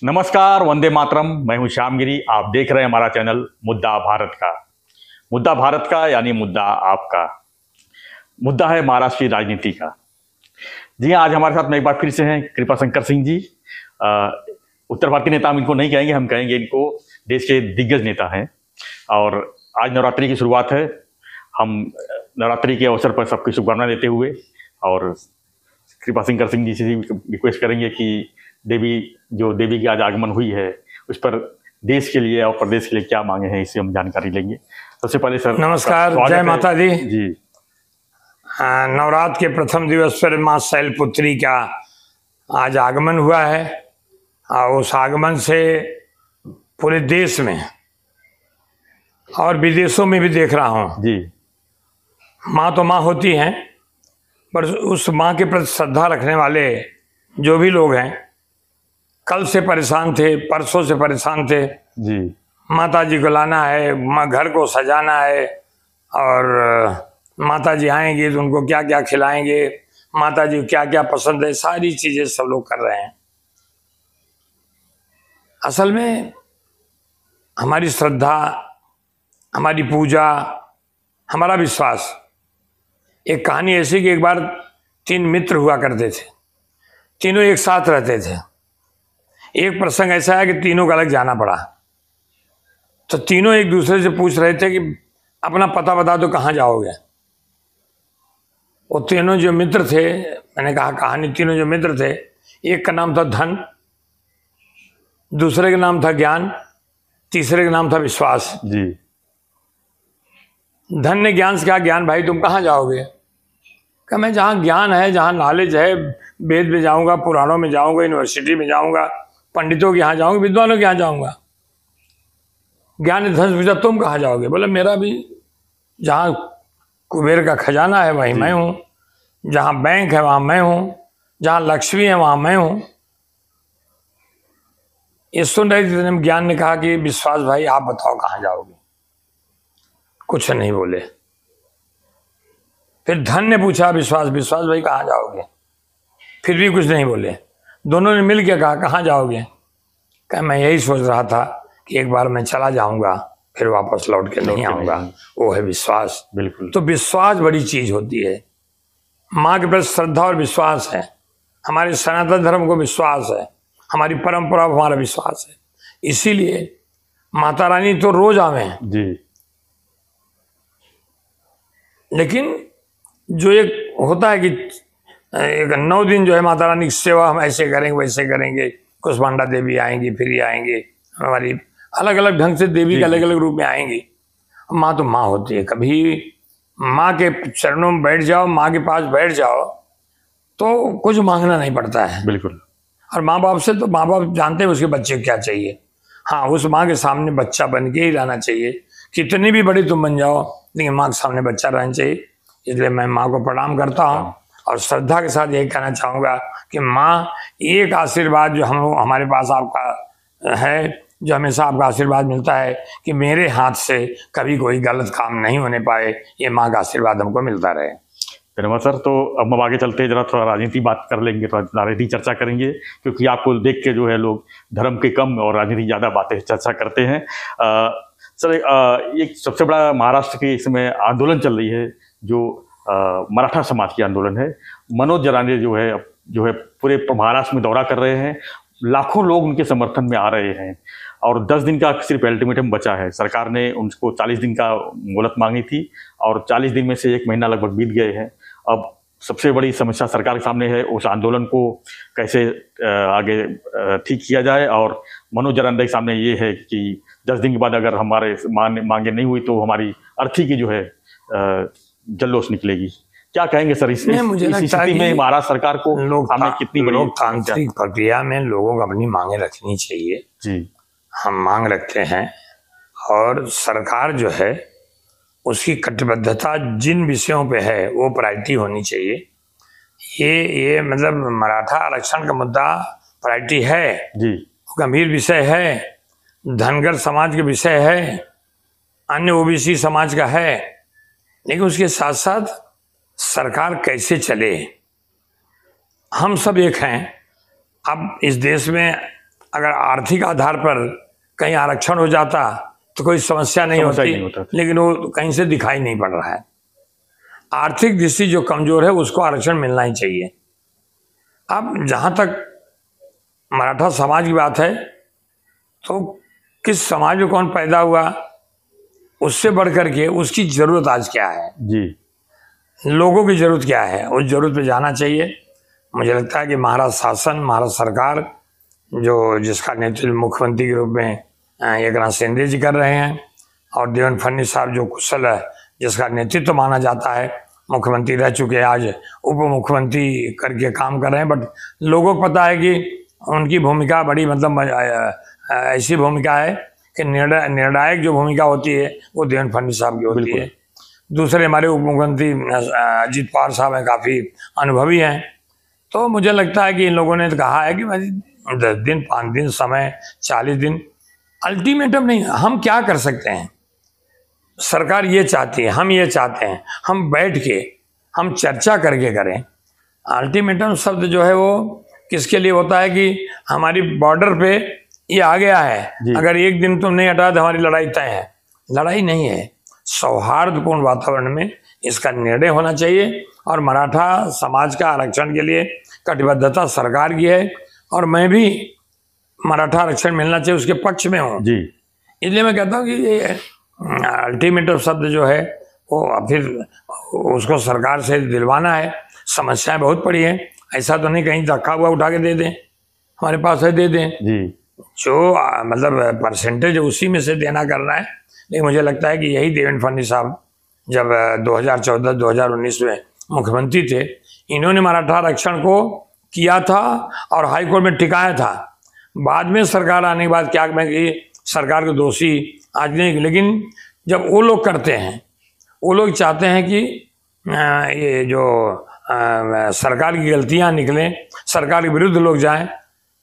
नमस्कार, वंदे मातरम। मैं हूं श्यामगिरी। आप देख रहे हैं हमारा चैनल मुद्दा भारत का। मुद्दा भारत का यानी मुद्दा आपका। मुद्दा है महाराष्ट्र की राजनीति का। जी हाँ, आज हमारे साथ में एक बार फिर से हैं कृपाशंकर सिंह जी। उत्तर भारतीय नेता हम इनको नहीं कहेंगे, हम कहेंगे इनको देश के दिग्गज नेता हैं। और आज नवरात्रि की शुरुआत है। हम नवरात्रि के अवसर पर सबकी शुभकामनाएं देते हुए और कृपाशंकर सिंह जी से रिक्वेस्ट करेंगे कि देवी की आज आगमन हुई है, उस पर देश के लिए और प्रदेश के लिए क्या मांगे हैं, इससे हम जानकारी लेंगे। सबसे पहले सर नमस्कार, जय माता दी जी। नवरात्र के प्रथम दिवस पर माँ शैलपुत्री का आज आगमन हुआ है और उस आगमन से पूरे देश में और विदेशों में भी देख रहा हूँ जी। माँ तो माँ होती हैं, पर उस माँ के प्रति श्रद्धा रखने वाले जो भी लोग हैं कल से परेशान थे, परसों से परेशान थे जी। माता जी को लाना है, माँ घर को सजाना है और माता जी आएंगे तो उनको क्या क्या खिलाएंगे, माता जी को क्या क्या पसंद है, सारी चीजें सब लोग कर रहे हैं। असल में हमारी श्रद्धा, हमारी पूजा, हमारा विश्वास। एक कहानी ऐसी कि एक बार 3 मित्र हुआ करते थे, तीनों एक साथ रहते थे। एक प्रसंग ऐसा है कि तीनों को अलग जाना पड़ा, तो तीनों एक दूसरे से पूछ रहे थे कि अपना पता बता दो, कहाँ जाओगे। वो तीनों जो मित्र थे, मैंने कहा कहानी, तीनों जो मित्र थे, एक का नाम था धन, दूसरे का नाम था ज्ञान, तीसरे का नाम था विश्वास जी। धन ने ज्ञान से कहा, ज्ञान भाई तुम कहाँ जाओगे? कहा मैं जहाँ ज्ञान है, जहाँ नॉलेज है, वेद में जाऊँगा, पुराणों में जाऊँगा, यूनिवर्सिटी में जाऊँगा, पंडितों के यहाँ जाऊँगा, विद्वानों के यहाँ जाऊँगा। ज्ञान ने धन से पूछा तुम कहाँ जाओगे? बोले मेरा भी जहाँ कुबेर का खजाना है वहीं मैं हूँ, जहाँ बैंक है वहाँ मैं हूँ, जहाँ लक्ष्मी है वहाँ मैं हूँ। ये सुन रहे थे। ज्ञान ने कहा कि विश्वास भाई आप बताओ कहाँ जाओगे? कुछ नहीं बोले। फिर धन ने पूछा विश्वास भाई कहाँ जाओगे? फिर भी कुछ नहीं बोले। दोनों ने मिल के कहा कहाँ जाओगे? कहा मैं यही सोच रहा था कि एक बार मैं चला जाऊंगा फिर वापस लौट के नहीं आऊंगा। वो है विश्वास। बिल्कुल। तो विश्वास बड़ी चीज होती है। माँ के प्रति श्रद्धा और विश्वास है। हमारे सनातन धर्म को विश्वास है, हमारी परंपरा को हमारा विश्वास है। इसीलिए माता रानी तो रोज आवे जी, लेकिन जो एक होता है कि एक 9 दिन जो है माता रानी की सेवा हम ऐसे करेंगे वैसे करेंगे। कुष्मांडा देवी आएंगी, फिर ये आएंगे, हमारी अलग अलग ढंग से देवी के अलग अलग रूप में आएंगी। माँ तो माँ होती है। कभी माँ के चरणों में बैठ जाओ, माँ के पास बैठ जाओ तो कुछ मांगना नहीं पड़ता है। बिल्कुल। और माँ बाप से तो माँ बाप जानते हैं उसके बच्चे को क्या चाहिए। हाँ, उस माँ के सामने बच्चा बन के ही रहना चाहिए। कितनी भी बड़ी तुम बन जाओ, लेकिन माँ के सामने बच्चा रहना चाहिए। इसलिए मैं माँ को प्रणाम करता हूँ और श्रद्धा के साथ यही कहना चाहूँगा कि माँ, एक आशीर्वाद जो हमारे पास आपका है, जो हमेशा आपका आशीर्वाद मिलता है कि मेरे हाथ से कभी कोई गलत काम नहीं होने पाए, ये माँ का आशीर्वाद हमको मिलता रहे। धन्यवाद सर। तो अब हम आगे चलते हैं, जरा थोड़ा राजनीति बात कर लेंगे, थोड़ा राजनीति चर्चा करेंगे, क्योंकि आपको देख के जो है लोग धर्म के कम और राजनीति ज़्यादा बातें चर्चा करते हैं। सर, एक सबसे बड़ा महाराष्ट्र की इस समय आंदोलन चल रही है, जो मराठा समाज की आंदोलन है। मनोज जरांगे जो है पूरे महाराष्ट्र में दौरा कर रहे हैं। लाखों लोग उनके समर्थन में आ रहे हैं और 10 दिन का सिर्फ अल्टीमेटम बचा है। सरकार ने उनको 40 दिन का मोहलत मांगी थी और 40 दिन में से 1 महीना लगभग बीत गए हैं। अब सबसे बड़ी समस्या सरकार के सामने है, उस आंदोलन को कैसे आगे ठीक किया जाए। और मनोज जरांगे के सामने ये है कि 10 दिन के बाद अगर हमारे मांगे नहीं हुई तो हमारी अर्थी की जो है जल्लोश निकलेगी। क्या कहेंगे सर इस स्थिति में महाराष्ट्र सरकार को सामने कितनी बड़ी लोकतांत्रिक प्रक्रिया में लोगों को अपनी मांगे रखनी चाहिए जी। हम मांग रखते हैं और सरकार जो है उसकी कटिबद्धता जिन विषयों पे है वो प्रायोरिटी होनी चाहिए। ये मतलब मराठा आरक्षण का मुद्दा प्रायोरिटी है जी, गंभीर विषय है, धनगर समाज के विषय है, अन्य ओबीसी समाज का है, लेकिन उसके साथ साथ सरकार कैसे चले, हम सब एक हैं। अब इस देश में अगर आर्थिक आधार पर कहीं आरक्षण हो जाता तो कोई समस्या नहीं होती, लेकिन वो कहीं से दिखाई नहीं पड़ रहा है। आर्थिक दृष्टि जो कमजोर है उसको आरक्षण मिलना ही चाहिए। अब जहाँ तक मराठा समाज की बात है, तो किस समाज में कौन पैदा हुआ उससे बढ़ करके उसकी जरूरत आज क्या है जी, लोगों की जरूरत क्या है, उस जरूरत पे जाना चाहिए। मुझे लगता है कि महाराष्ट्र शासन, महाराष्ट्र सरकार जो जिसका नेतृत्व मुख्यमंत्री के रूप में एकनाथ शिंदे जी कर रहे हैं, और देवेंद्र फडणवीस साहब जो कुशल है, जिसका नेतृत्व माना जाता है, मुख्यमंत्री रह चुके हैं, आज उप मुख्यमंत्री करके काम कर रहे हैं, बट लोगों को पता है कि उनकी भूमिका बड़ी मतलब ऐसी भूमिका है कि निर्णायक जो भूमिका होती है वो देवेंद्र फडणवीस साहब की होती है। दूसरे हमारे उप मुख्यमंत्री अजित पवार साहब हैं, काफ़ी अनुभवी हैं। तो मुझे लगता है कि इन लोगों ने तो कहा है कि भाई 10 दिन 5 दिन समय 40 दिन अल्टीमेटम नहीं, हम क्या कर सकते हैं। सरकार ये चाहती है, हम ये चाहते हैं, हम बैठ के हम चर्चा करके करें। अल्टीमेटम शब्द जो है वो किसके लिए होता है कि हमारी बॉर्डर पे ये आ गया है, अगर एक दिन तुम नहीं हटा तो हमारी लड़ाई तय है। लड़ाई नहीं है, सौहार्दपूर्ण वातावरण में इसका निर्णय होना चाहिए। और मराठा समाज का आरक्षण के लिए कटिबद्धता सरकार की है, और मैं भी मराठा आरक्षण मिलना चाहिए उसके पक्ष में हूँ जी। इसलिए मैं कहता हूँ कि ये अल्टीमेटम शब्द जो है वो फिर उसको सरकार से दिलवाना है। समस्याएं बहुत पड़ी हैं, ऐसा तो नहीं कहीं रखा हुआ उठा के दे दें, हमारे पास है दे दें जी। जो मतलब परसेंटेज उसी में से देना करना है। लेकिन मुझे लगता है कि यही देवेंद्र फडणवीस साहब जब 2014-2019 में मुख्यमंत्री थे, इन्होंने मराठा आरक्षण को किया था और हाईकोर्ट में टिकाया था। बाद में सरकार आने के बाद क्या मैं कि सरकार को दोषी आज नहीं, लेकिन जब वो लोग करते हैं, वो लोग चाहते हैं कि ये जो सरकार की गलतियां निकलें, सरकार के विरुद्ध लोग जाएं,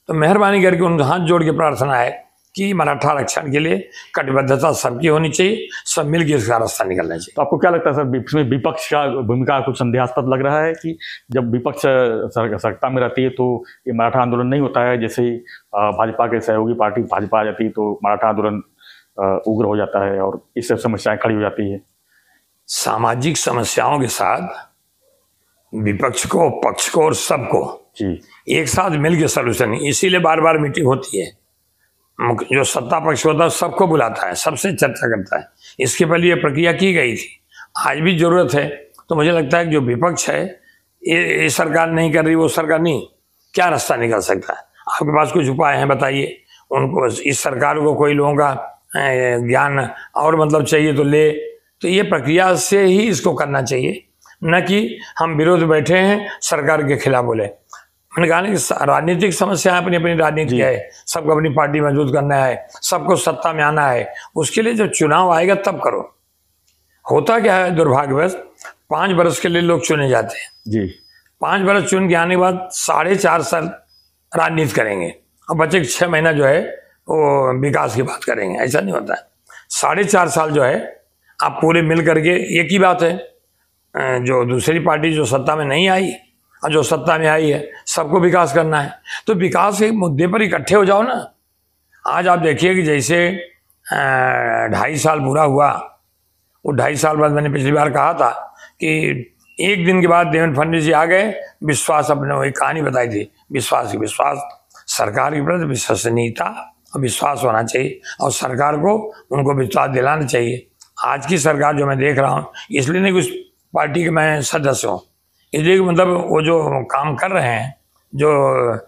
तो मेहरबानी करके उन हाथ जोड़ के प्रार्थना है कि मराठा आरक्षण के लिए कटिबद्धता सबकी होनी चाहिए, सब मिलकर इसका रास्ता निकलना चाहिए। तो आपको क्या लगता है सर, इसमें विपक्ष का भूमिका कुछ संदेहास्पद लग रहा है कि जब विपक्ष सत्ता में रहती है तो ये मराठा आंदोलन नहीं होता है, जैसे ही भाजपा के सहयोगी पार्टी भाजपा आ जाती है तो मराठा आंदोलन उग्र हो जाता है और इससे समस्याएं खड़ी हो जाती है। सामाजिक समस्याओं के साथ विपक्ष को, पक्ष को और सबको एक साथ मिलकर सलूशन, इसीलिए बार बार मीटिंग होती है। जो सत्ता पक्ष होता है सबको बुलाता है, सबसे चर्चा करता है। इसके पहले ये प्रक्रिया की गई थी, आज भी जरूरत है। तो मुझे लगता है कि जो विपक्ष है, ये सरकार नहीं कर रही, वो सरकार नहीं, क्या रास्ता निकल सकता है? आपके पास कुछ उपाय हैं बताइए उनको। इस सरकार को कोई लोगों का ज्ञान और मतलब चाहिए तो ले, तो ये प्रक्रिया से ही इसको करना चाहिए, न कि हम विरोध बैठे हैं सरकार के खिलाफ बोले। मैंने कहा ना कि राजनीतिक समस्या अपनी अपनी राजनीति है, सबको अपनी पार्टी मजबूत करना है, सबको सत्ता में आना है। उसके लिए जब चुनाव आएगा तब करो। होता क्या है दुर्भाग्यवश, 5 वर्ष के लिए लोग चुने जाते हैं जी। 5 वर्ष चुन के आने के बाद 4.5 साल राजनीति करेंगे और बचे 6 महीना जो है वो विकास की बात करेंगे। ऐसा नहीं होता है। 4.5 साल जो है आप पूरे मिल करके, एक ही बात है, जो दूसरी पार्टी जो सत्ता में नहीं आई और जो सत्ता में आई है, सबको विकास करना है। तो विकास के मुद्दे पर इकट्ठे हो जाओ ना। आज आप देखिए कि जैसे 2.5 साल पूरा हुआ, वो 2.5 साल बाद मैंने पिछली बार कहा था कि एक दिन के बाद देवेंद्र फडणवीस जी आ गए, विश्वास, अपने वही कहानी बताई थी, विश्वास सरकार के प्रति विश्वसनीयता और विश्वास होना चाहिए और सरकार को उनको विश्वास दिलाना चाहिए। आज की सरकार जो मैं देख रहा हूँ, इसलिए नहीं कुछ पार्टी के मैं सदस्य हूँ, इसलिए मतलब वो जो काम कर रहे हैं, जो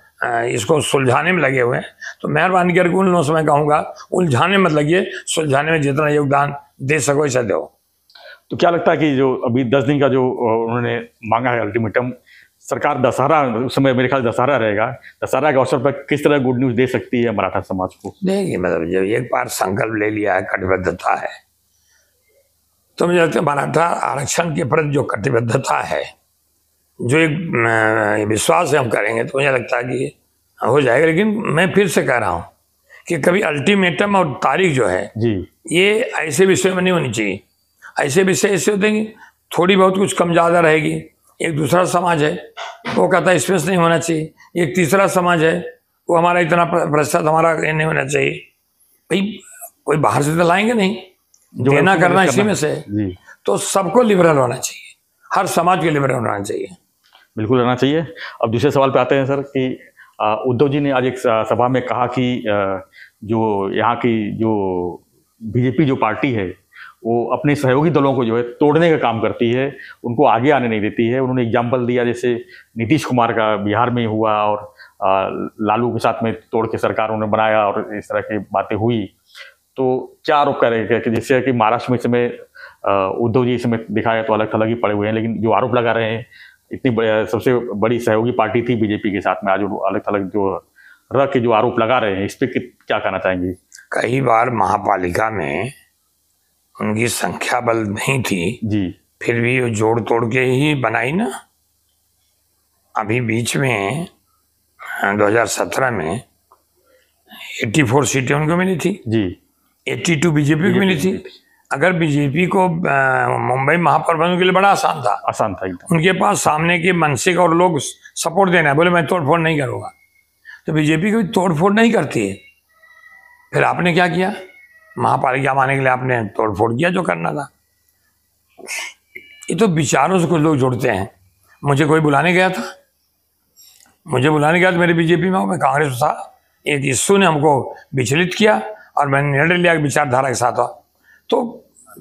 इसको सुलझाने में लगे हुए हैं, तो मेहरबानी करके उन लोगों से मैं कहूँगा उलझाने मत लगिए, सुलझाने में जितना योगदान दे सको ऐसा दो। तो क्या लगता है कि जो अभी 10 दिन का जो उन्होंने मांगा है अल्टीमेटम, सरकार दशहरा, उस समय मेरे ख्याल दशहरा रहेगा, दशहरा के अवसर पर किस तरह गुड न्यूज़ दे सकती है मराठा समाज को? देखिए, मतलब जब एक बार संकल्प ले लिया है, कटिबद्धता है, तो मुझे लगता है मराठा आरक्षण के प्रति जो कटिबद्धता है, जो एक विश्वास से हम करेंगे, तो मुझे लगता है कि हो जाएगा। लेकिन मैं फिर से कह रहा हूँ कि कभी अल्टीमेटम और तारीख जो है जी, ये ऐसे विषय में नहीं होनी चाहिए। ऐसे विषय ऐसे होते हैं कि थोड़ी बहुत कुछ कम ज़्यादा रहेगी। एक दूसरा समाज है वो कहता है स्पेस नहीं होना चाहिए, एक तीसरा समाज है वो हमारा इतना प्रतिशत हमारा ये नहीं होना चाहिए भाई, कोई बाहर से तो लाएंगे नहीं, जो देना है करना उसको इसी में से। जी तो सबको लिबरल होना चाहिए, हर समाज के लिबरल होना चाहिए। बिल्कुल रहना चाहिए। अब दूसरे सवाल पे आते हैं सर कि उद्धव जी ने आज एक सभा में कहा कि जो यहाँ की जो बीजेपी जो पार्टी है वो अपने सहयोगी दलों को जो है तोड़ने का काम करती है, उनको आगे आने नहीं देती है। उन्होंने एग्जाम्पल दिया जैसे नीतीश कुमार का बिहार में हुआ और लालू के साथ में तोड़ के सरकार उन्होंने बनाया और इस तरह की बातें हुई। तो क्या आरोप कर रहे हैं कि जैसे कि महाराष्ट्र में इस समय उद्धव जी इस समय दिखाया तो अलग थलग ही पड़े हुए हैं, लेकिन जो आरोप लगा रहे हैं इतनी सबसे बड़ी सहयोगी पार्टी थी बीजेपी के साथ में, आज अलग थलग जो रह के जो आरोप लगा रहे हैं इस पर क्या कहना चाहेंगे? कई बार महापालिका में उनकी संख्या बल नहीं थी जी, फिर भी वो जोड़ तोड़ के ही बनाई ना। अभी बीच में 2017 में 84 सीटें उनको मिली थी जी, 82 बीजेपी को मिली थी। अगर बीजेपी को मुंबई महाप्रबंधन के लिए बड़ा आसान था एकदम। उनके पास सामने के मनसे का और लोग सपोर्ट देना है, बोले मैं तोड़फोड़ नहीं करूँगा। तो बीजेपी कोई तोड़फोड़ नहीं करती है। फिर आपने क्या किया, महापालिका माने के लिए आपने तोड़फोड़ किया जो करना था। ये तो विचारों से कुछ लोग जुड़ते हैं। मुझे कोई बुलाने गया था, मुझे बुलाने गया तो मेरे बीजेपी में मैं कांग्रेस में था, एक इश्यू ने हमको विचलित किया और मैंने निर्णय लिया कि विचारधारा के साथ हो। तो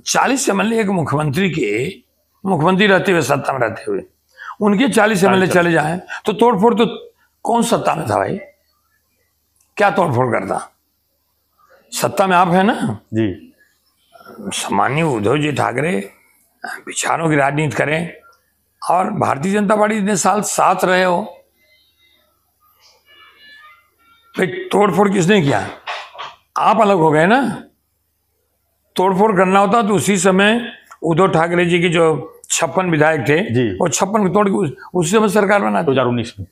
40 एमएलए एक मुख्यमंत्री रहते हुए, सत्ता में रहते हुए उनके 40 एमएलए चले जाएं तो तोड़फोड़ तो कौन सत्ता में था भाई, क्या तोड़फोड़ करता? सत्ता में आप है ना जी। सामान्य उद्धव जी ठाकरे विचारों की राजनीति करें और भारतीय जनता पार्टी इतने साल साथ रहे हो, भाई तोड़फोड़ किसने किया? आप अलग हो गए ना। तोड़फोड़ करना होता तो उसी समय उद्धव ठाकरे जी के जो 56 विधायक थे जी, वो 56 को तोड़ के उसी समय सरकार बना 2019 में।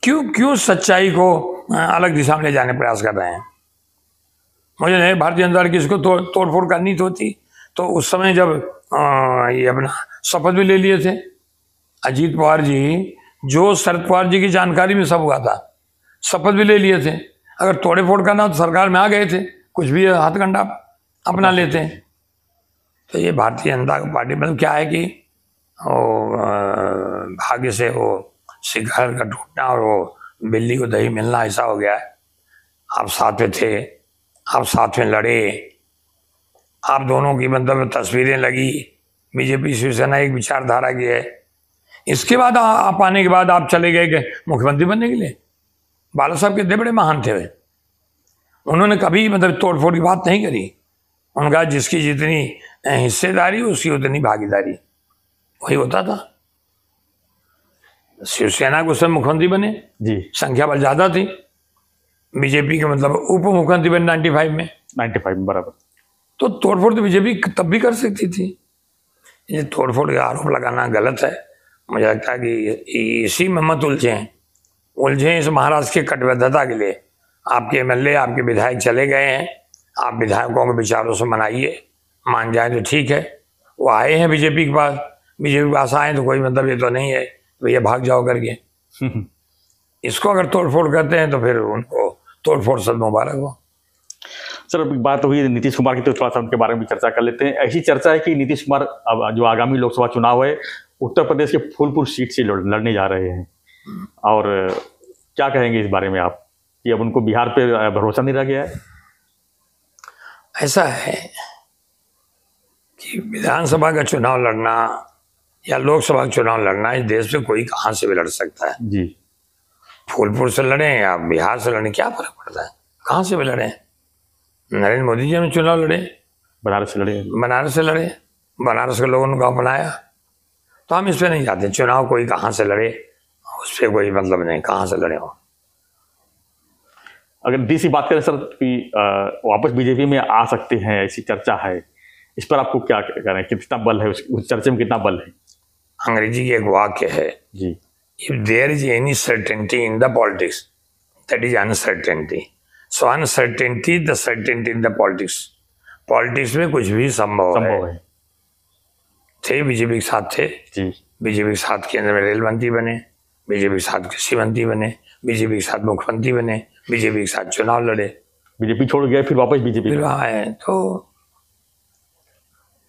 क्यों सच्चाई को अलग दिशा में ले जाने प्रयास कर रहे हैं? मुझे नहीं, भारतीय जनता पार्टी किसको तोड़फोड़ करनी होती तो उस समय जब ये अपना शपथ भी ले लिए थे अजीत पवार जी, जो शरद पवार जी की जानकारी में सब हुआ था, शपथ भी ले लिए थे। अगर तोड़े फोड़ करना तो सरकार में आ गए थे, कुछ भी हथकंडा अपना लेते हैं। तो ये भारतीय जनता पार्टी मतलब क्या है कि भाग्य से वो शिकार का टूटना और वो बिल्ली को दही मिलना ऐसा हो गया है। आप साथ में थे, आप साथ में लड़े, आप दोनों की मतलब तस्वीरें लगी, बीजेपी शिवसेना एक विचारधारा की है। इसके बाद आप आने के बाद आप चले गए मुख्यमंत्री बनने के लिए। बाला साहब कितने बड़े महान थे वे, उन्होंने कभी मतलब तोड़फोड़ की बात नहीं करी। उनका जिसकी जितनी हिस्सेदारी उसकी उतनी भागीदारी, वही होता था। शिवसेना को सब मुख्यमंत्री बने जी, संख्या बल ज्यादा थी, बीजेपी के मतलब उप मुख्यमंत्री बने 95 में बराबर। तो तोड़फोड़ तो बीजेपी तब भी कर सकती थी। ये तोड़फोड़ का आरोप लगाना गलत है। मुझे लगता है कि इसी में मत उलझे इस महाराष्ट्र के कटिबद्धता के लिए। आपके एमएलए आपके विधायक चले गए हैं, आप विधायकों के विचारों से मनाइए, मान जाए तो ठीक है। वो आए हैं बीजेपी के पास आए तो कोई मतलब ये तो नहीं है भैया भाग जाओ करके। इसको अगर तोड़फोड़ करते हैं तो फिर उनको तोड़फोड़ सद मुबारक हो। सर अभी बात हुई नीतीश कुमार की, तो थोड़ा सा उनके बारे में चर्चा कर लेते हैं। ऐसी चर्चा है कि नीतीश कुमार अब जो आगामी लोकसभा चुनाव है उत्तर प्रदेश के फूलपुर सीट से लड़ने जा रहे हैं, और क्या कहेंगे इस बारे में आप कि अब उनको बिहार पे भरोसा नहीं रह गया है? ऐसा है कि विधानसभा का चुनाव लड़ना या लोकसभा का चुनाव लड़ना इस देश में कोई कहाँ से भी लड़ सकता है जी। फूलपुर से लड़े या बिहार से लड़े क्या फर्क पड़ता है, कहाँ से भी लड़े। नरेंद्र मोदी जी ने चुनाव लड़े, बनारस से लड़े, बनारस के लोगों ने गाँव बनाया। तो हम इस पर नहीं जाते, चुनाव कोई कहाँ से लड़े उस पर कोई मतलब नहीं, कहाँ से लड़े हो। अगर दूसरी बात करें सर कि वापस बीजेपी में आ सकते हैं, ऐसी चर्चा है, इस पर आपको क्या कहना है, कितना बल है उस चर्चे में, कितना बल है? अंग्रेजी की एक वाक्य है जी, if there is any certainty in the politics that is uncertainty, so uncertainty the certainty in the politics. Politics में कुछ भी संभव है। थे बीजेपी के साथ थे जी, बीजेपी के साथ केंद्र में रेल मंत्री बने, बीजेपी के साथ कृषि मंत्री बने, बीजेपी के साथ मुख्यमंत्री बने, बीजेपी के साथ चुनाव लड़े, बीजेपी छोड़ गए, फिर वापस बीजेपी फिर वहाँ आए। तो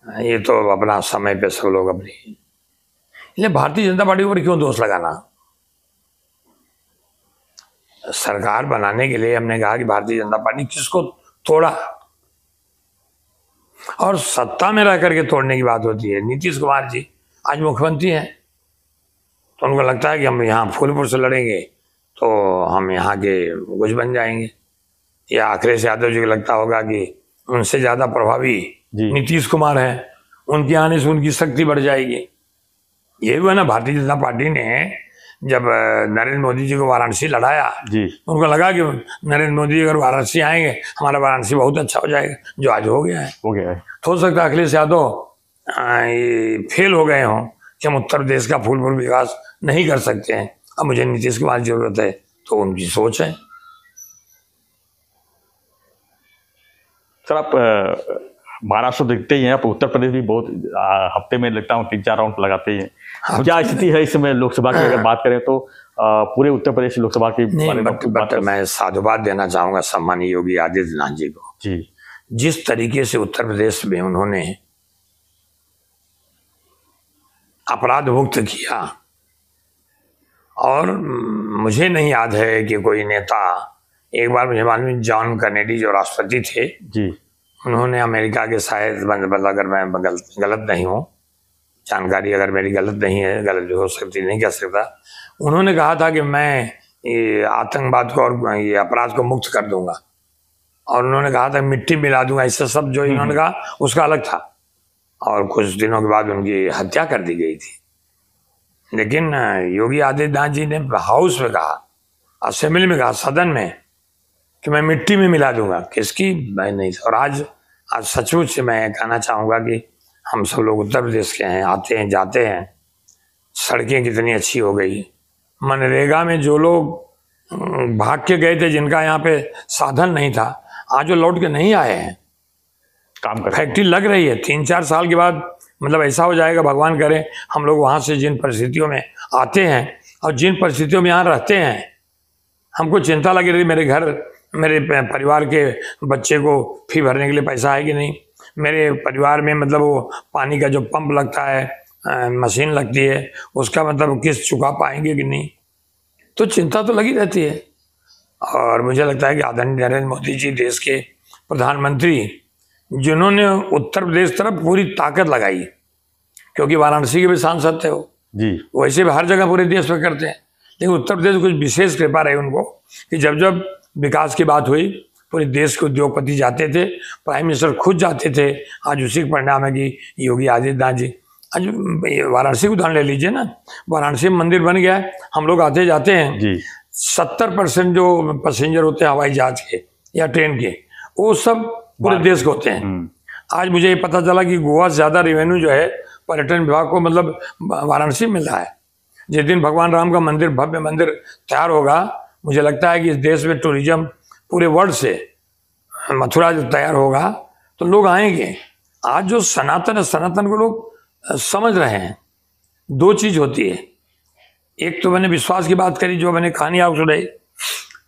ये तो अपना समय पे सब लोग अपनी, इसलिए भारतीय जनता पार्टी पर क्यों दोष लगाना? सरकार बनाने के लिए हमने कहा कि भारतीय जनता पार्टी किसको तोड़ा, और सत्ता में रह करके तोड़ने की बात होती है। नीतीश कुमार जी आज मुख्यमंत्री हैं, तो उनको लगता है कि हम यहाँ फूलपुर से लड़ेंगे तो हम यहाँ के कुछ बन जाएंगे, या अखिलेश यादव जी को लगता होगा कि उनसे ज़्यादा प्रभावी नीतीश कुमार हैं, उनके आने से उनकी शक्ति बढ़ जाएगी। ये हुआ ना, भारतीय जनता पार्टी ने जब नरेंद्र मोदी जी को वाराणसी लड़ाया जी, उनको लगा कि नरेंद्र मोदी अगर वाराणसी आएंगे हमारा वाराणसी बहुत अच्छा हो जाएगा, जो आज हो गया है। तो हो सकता है अखिलेश यादव फेल हो गए हों कि हम उत्तर प्रदेश का फूलपुर विकास नहीं कर सकते हैं, अब मुझे नीतीश कुमार की जरूरत है, तो उनकी सोच है। सर आप महाराष्ट्र देखते ही हैं, आप उत्तर प्रदेश भी बहुत हफ्ते में लगता हूँ 3-4 राउंड लगाते ही हैं। क्या स्थिति है इस समय लोकसभा की अगर बात करें तो पूरे उत्तर प्रदेश लोकसभा की बारे में? मैं साधुवाद देना चाहूंगा सम्मानीय योगी आदित्यनाथ जी को जी, जिस तरीके से उत्तर प्रदेश में उन्होंने अपराध मुक्त किया, और मुझे नहीं याद है कि कोई नेता, एक बार मुझे मालूम जॉन कैनेडी जो राष्ट्रपति थे जी, उन्होंने अमेरिका के शायद, अगर मैं गलत नहीं हूँ, जानकारी अगर मेरी गलत नहीं है, गलत भी हो सकती, नहीं कह सकता, उन्होंने कहा था कि मैं ये आतंकवाद को और ये अपराध को मुक्त कर दूंगा, और उन्होंने कहा था मिट्टी मिला दूंगा, इससे सब जो इन्होंने कहा उसका अलग था, और कुछ दिनों के बाद उनकी हत्या कर दी गई थी। लेकिन योगी आदित्यनाथ जी ने हाउस में कहा, असेंबली में कहा, सदन में, कि मैं मिट्टी में मिला दूंगा, किसकी मैं नहीं। और आज सचमुच मैं कहना चाहूँगा कि हम सब लोग उत्तर प्रदेश के हैं, आते हैं जाते हैं, सड़कें कितनी अच्छी हो गई। मनरेगा में जो लोग भाग के गए थे, जिनका यहाँ पे साधन नहीं था, आज वो लौट के नहीं आए हैं, काम कर, फैक्ट्री लग रही है। 3-4 साल के बाद मतलब ऐसा हो जाएगा, भगवान करे, हम लोग वहाँ से जिन परिस्थितियों में आते हैं और जिन परिस्थितियों में यहाँ रहते हैं, हमको चिंता लगी रही, मेरे परिवार के बच्चे को फी भरने के लिए पैसा है कि नहीं, मेरे परिवार में मतलब वो पानी का जो पंप लगता है, मशीन लगती है, उसका मतलब किस्त चुका पाएंगे कि नहीं, तो चिंता तो लगी रहती है। और मुझे लगता है कि आदरणीय नरेंद्र मोदी जी देश के प्रधानमंत्री, जिन्होंने उत्तर प्रदेश तरफ पूरी ताकत लगाई, क्योंकि वाराणसी के भी सांसद थे वो जी, वैसे भी हर जगह पूरे देश में करते हैं, लेकिन उत्तर प्रदेश कुछ विशेष कृपा रही उनको कि जब जब विकास की बात हुई, पूरे देश के उद्योगपति जाते थे, प्राइम मिनिस्टर खुद जाते थे। आज उसी का परिणाम है कि योगी आदित्यनाथ जी, आज वाराणसी का उदाहरण ले लीजिए ना, वाराणसी में मंदिर बन गया है, हम लोग आते जाते हैं जी, 70% जो पैसेंजर होते हैं हवाई जहाज के या ट्रेन के, वो सब पूरे देश के होते हैं। आज मुझे ये पता चला कि गोवा से ज़्यादा रेवेन्यू जो है पर्यटन विभाग को मतलब वाराणसी में मिल रहा है। जिस दिन भगवान राम का मंदिर, भव्य मंदिर तैयार होगा, मुझे लगता है कि इस देश में टूरिज्म पूरे वर्ल्ड से, मथुरा जब तैयार होगा तो लोग आएंगे। आज जो सनातन है, सनातन को लोग समझ रहे हैं। 2 चीज़ होती है, एक तो मैंने विश्वास की बात करी, जो मैंने कहानी आपको सुनाई,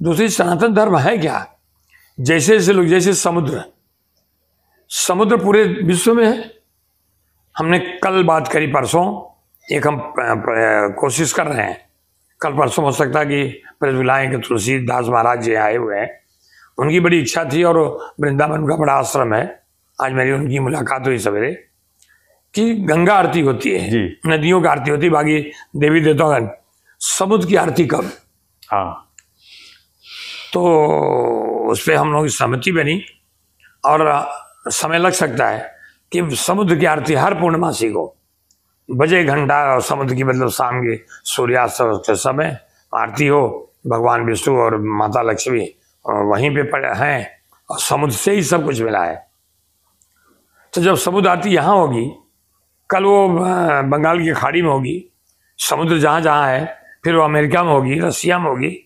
दूसरी सनातन धर्म है क्या। जैसे जैसे लोग, जैसे समुद्र पूरे विश्व में है। हमने कल बात करी, परसों एक हम कोशिश कर रहे हैं, कल परसों हो सकता है कि प्रेस बुलाएं कि तुलसीदास महाराज जी आए हुए हैं, उनकी बड़ी इच्छा थी, और वृंदावन का बड़ा आश्रम है। आज मेरी उनकी मुलाकात हुई सवेरे, कि गंगा आरती होती है, नदियों की आरती होती है, बाकी देवी देवताओं का, समुद्र की आरती कब? हाँ, तो उस पर हम लोग की सहमति बनी, और समय लग सकता है कि समुद्र की आरती हर पूर्णमासी को बजे घंटा, और समुद्र की मतलब शाम के सूर्यास्त के समय आरती हो। भगवान विष्णु और माता लक्ष्मी वहीं पे पड़े हैं, और समुद्र से ही सब कुछ मिला है। तो जब समुद्र आरती यहाँ होगी, कल वो बंगाल की खाड़ी में होगी, समुद्र जहाँ जहाँ है, फिर वो अमेरिका में होगी, रसिया में होगी,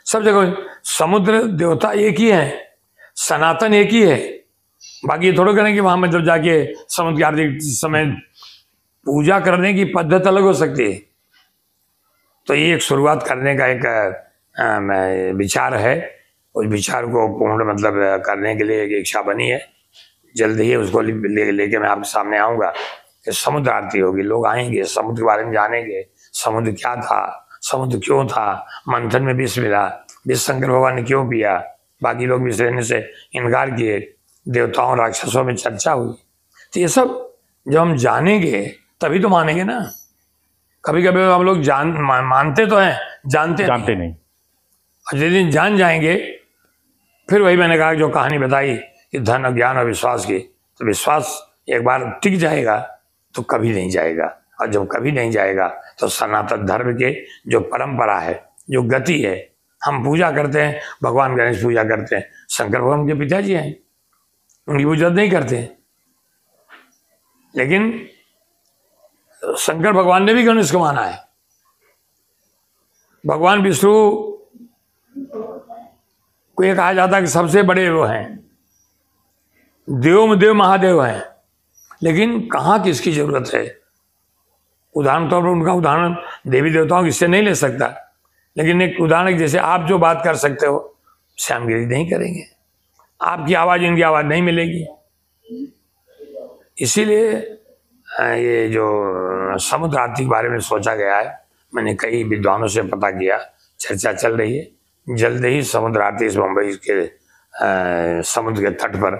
सब जगह समुद्र देवता एक ही है, सनातन एक ही है। बाकी ये थोड़ा करें कि वहाँ मतलब जाके समुद्र की आरती समय पूजा करने की पद्धति अलग हो सकती है। तो ये एक शुरुआत करने का एक विचार है, उस विचार को पूर्ण मतलब करने के लिए एक इच्छा बनी है। जल्द ही उसको लेके मैं आपके सामने आऊँगा कि समुद्र आरती होगी, लोग आएंगे, समुद्र के बारे में जानेंगे, समुद्र क्या था, समुद्र क्यों था, मंथन में विष मिला, विष शंकर भगवान ने क्यों पिया, बाकी लोग विष लेने से इनकार किए, देवताओं राक्षसों में चर्चा हुई। तो ये सब जब हम जानेंगे तभी तो मानेंगे ना। कभी कभी हम लोग मानते तो हैं, जानते नहीं। और जिस दिन जान जाएंगे फिर वही मैंने कहा जो कहानी बताई कि धन और ज्ञान और विश्वास की, तो विश्वास एक बार टिक जाएगा तो कभी नहीं जाएगा, और जब कभी नहीं जाएगा तो सनातन धर्म के जो परंपरा है, जो गति है, हम पूजा करते हैं, भगवान गणेश पूजा करते हैं, शंकर भगवान के पिताजी हैं, उनकी पूजा नहीं करते, लेकिन शंकर भगवान ने भी गणेश को माना है। भगवान विष्णु को ये कहा जाता है कि सबसे बड़े वो हैं, देव में देव महादेव हैं, लेकिन कहाँ किसकी जरूरत है। उदाहरण तौर पर उनका उदाहरण देवी देवताओं किससे नहीं ले सकता, लेकिन एक उदाहरण जैसे आप जो बात कर सकते हो श्यामगिरी नहीं करेंगे, आपकी आवाज़ इनकी आवाज़ नहीं मिलेगी। इसीलिए ये जो समुद्र आरती के बारे में सोचा गया है, मैंने कई विद्वानों से पता किया, चर्चा चल रही है, जल्द ही समुद्र आरती इस मुंबई के समुद्र के तट पर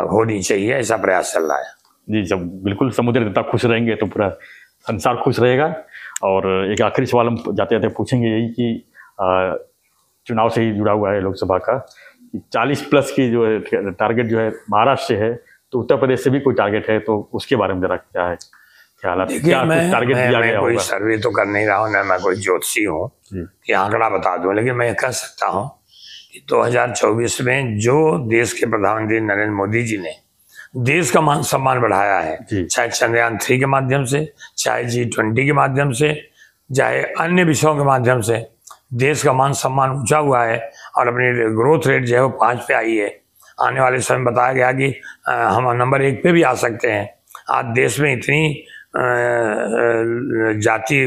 होनी चाहिए, ऐसा प्रयास चल रहा है। जी, जब बिल्कुल समुद्र देवता खुश रहेंगे तो पूरा संसार खुश रहेगा। और एक आखिरी सवाल हम जाते जाते पूछेंगे यही कि चुनाव से ही जुड़ा हुआ है लोकसभा का, 40+ की जो है टारगेट जो है महाराष्ट्र से है, तो उत्तर प्रदेश से भी कोई टारगेट है, तो उसके बारे में जरा क्या है ख्याल? क्या टारगेट दिया गया? कोई सर्वे तो कर नहीं रहा हूँ, ना मैं कोई ज्योतिषी हूँ कि आंकड़ा बता दूँ, लेकिन मैं कह सकता हूँ कि 2024 में जो देश के प्रधानमंत्री नरेंद्र मोदी जी ने देश का मान सम्मान बढ़ाया है, चाहे चंद्रयान 3 के माध्यम से, चाहे G20 के माध्यम से, चाहे अन्य विषयों के माध्यम से, देश का मान सम्मान ऊंचा हुआ है और अपनी ग्रोथ रेट जो है वो 5 पे आई है। आने वाले समय बताया गया कि हम नंबर 1 पे भी आ सकते हैं। आज देश में इतनी जाति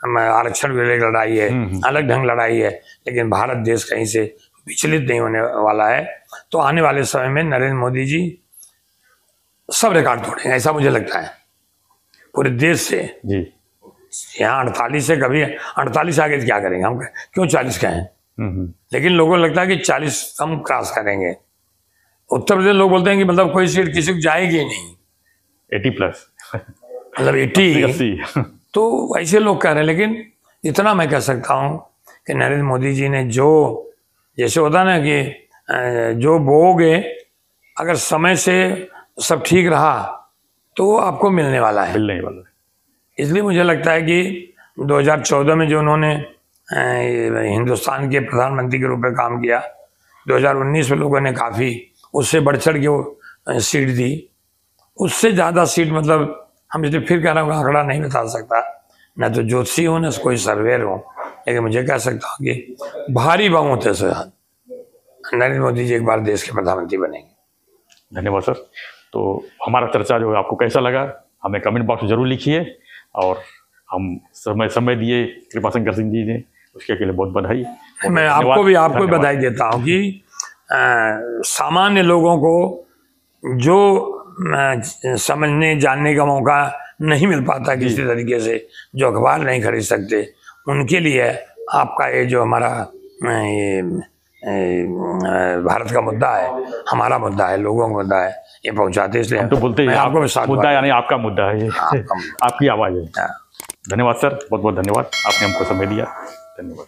आरक्षण को लेकर लड़ाई है, अलग ढंग लड़ाई है, लेकिन भारत देश कहीं से विचलित नहीं होने वाला है। तो आने वाले समय में नरेंद्र मोदी जी सब रिकॉर्ड तोड़ेंगे, ऐसा मुझे लगता है, पूरे देश से। जी, यहाँ 48 से कभी 48 आगे क्या करेंगे हम, क्यों 40 का है, लेकिन लोगों को लगता है कि 40 कम क्रॉस करेंगे। उत्तर प्रदेश लोग बोलते हैं कि मतलब कोई सीट किसी को जाएगी ही नहीं, 80+, मतलब 80। तो ऐसे लोग कह रहे हैं, लेकिन इतना मैं कह सकता हूँ कि नरेंद्र मोदी जी ने जो, जैसे होता है ना कि जो बोओगे अगर समय से सब ठीक रहा तो आपको मिलने वाला है। इसलिए मुझे लगता है कि 2014 में जो उन्होंने हिंदुस्तान के प्रधानमंत्री के रूप में काम किया, 2019 में लोगों ने काफ़ी उससे बढ़ चढ़ के वो सीट दी, उससे ज़्यादा सीट, मतलब हम इसे फिर कह रहा हूँ आंकड़ा नहीं बता सकता, न तो ज्योतिषी हूँ न कोई सर्वेयर हूँ, लेकिन मुझे कह सकता हूँ कि भारी बहुमत से नरेंद्र मोदी जी एक बार देश के प्रधानमंत्री बनेंगे। धन्यवाद सर। तो हमारा चर्चा जो है आपको कैसा लगा हमें कमेंट बॉक्स में जरूर लिखिए, और हम समय दिए कृपाशंकर सिंह जी ने, उसके लिए बहुत बधाई। मैं आपको भी बधाई देता हूँ कि सामान्य लोगों को जो समझने जानने का मौका नहीं मिल पाता किसी तरीके से, जो अखबार नहीं खरीद सकते, उनके लिए आपका ये जो हमारा भारत का मुद्दा है, हमारा मुद्दा है, लोगों का मुद्दा है, ये पहुंचाते, इसलिए हम तो बोलते हैं आपको मुद्दा यानी आपका मुद्दा है, आपकी आवाज़ है। धन्यवाद सर, बहुत बहुत धन्यवाद, आपने हमको समय दिया। धन्यवाद।